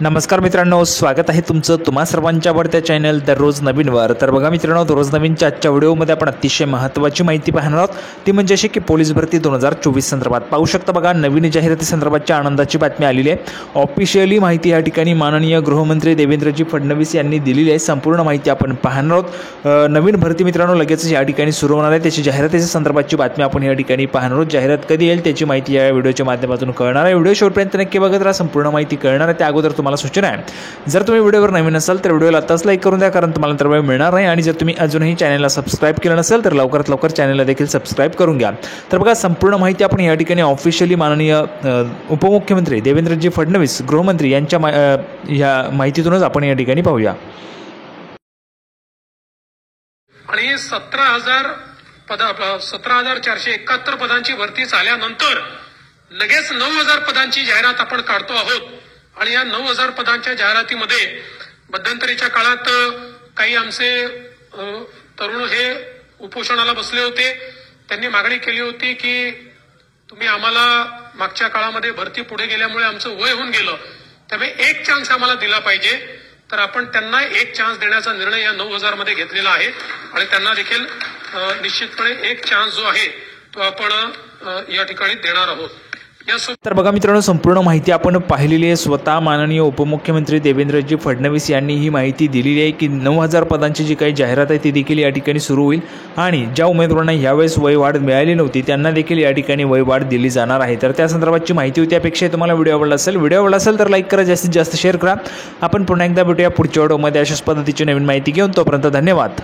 नमस्कार मित्रांनो, स्वागत आहे तुमचं तुम्हा सर्वांच्या आवडत्या चॅनल दररोज नवीनवर। तर बघा मित्रांनो, दररोज नवीनच्या आजच्या व्हिडिओमध्ये आपण अतिशय महत्त्वाची माहिती पाहणार आहोत। ती म्हणजे अशी की पोलीस भरती 2024 संदर्भात पाहू शकता। बघा, नवीन जाहिराती संदर्भातची आनंदाची बातमी आलेली आहे। ऑफिशियली माहिती या ठिकाणी माननीय गृहमंत्री देवेंद्रजी फडणवीस यांनी दिलेली आहे। संपूर्ण माहिती आपण पाहणार आहोत। नवीन भरती मित्रांनो लगेच या ठिकाणी सुरू होणार आहे। त्याची जाहिरातीच्या संदर्भातची बातमी आपण या ठिकाणी पाहणार आहोत। जाहिरात कधी येईल त्याची माहिती या व्हिडिओच्या माध्यमातून कळणार आहे। व्हिडिओ शेवटपर्यंत नक्की बघत राहा, संपूर्ण माहिती कळणार आहे। त्या अगोदर तुम्हाला सूचना आहे, जर तुम्ही व्हिडिओवर नवीन असाल तर व्हिडिओला आताच लाईक करून द्या, कारण तुम्हाला तर वेळ मिळणार नाही। आणि जर तुम्ही अजूनही चॅनलला सबस्क्राइब केलं नसेल तर लवकरात लवकर चॅनलला देखील सबस्क्राइब करून घ्या। तर बघा, संपूर्ण माहिती आपण या ठिकाणी ऑफिशियली माननीय उपमुख्यमंत्री देवेंद्रजी फडणवीस गृहमंत्री यांच्या या माहितीतूनच आपण या ठिकाणी पाहूया। आणि 17,471 पदांची भरती झाल्यानंतर लगेच 9,000 पदांची जाहिरात आपण काढतो आहोत। आणि या 9,000 पदांच्या जाहिरातीमध्ये मध्यंतरीच्या काळात काही आमचे तरुण हे उपोषणाला बसले होते। त्यांनी मागणी केली होती की तुम्ही आम्हाला मागच्या काळामध्ये भरती पुढे गेल्यामुळे आमचं वय होऊन गेलं, त्यामुळे एक चान्स आम्हाला दिला पाहिजे। तर आपण त्यांना एक चान्स देण्याचा निर्णय या 9,000 मध्ये घेतलेला आहे आणि त्यांना देखील निश्चितपणे एक चान्स जो आहे तो आपण या ठिकाणी देणार आहोत। तर बघा मित्रांनो, संपूर्ण माहिती आपण पाहिलेली आहे। स्वतः माननीय उपमुख्यमंत्री देवेंद्रजी फडणवीस यांनी ही माहिती दिलेली आहे की 9,000 पदांची जी काही जाहिरात आहे ती देखील या ठिकाणी सुरू होईल आणि ज्या उमेदवारांना यावेळेस वयवाढ मिळाली नव्हती त्यांना देखील या ठिकाणी वयवाढ दिली जाणार आहे। तर त्या संदर्भातची माहिती होती। त्यापेक्षा तुम्हाला व्हिडिओ आवडला असेल तर लाईक करा, जास्तीत जास्त शेअर करा। आपण पुन्हा एकदा भेटूया पुढच्या व्हिडिओमध्ये अशाच पद्धतीची नवीन माहिती घेऊन। तोपर्यंत धन्यवाद।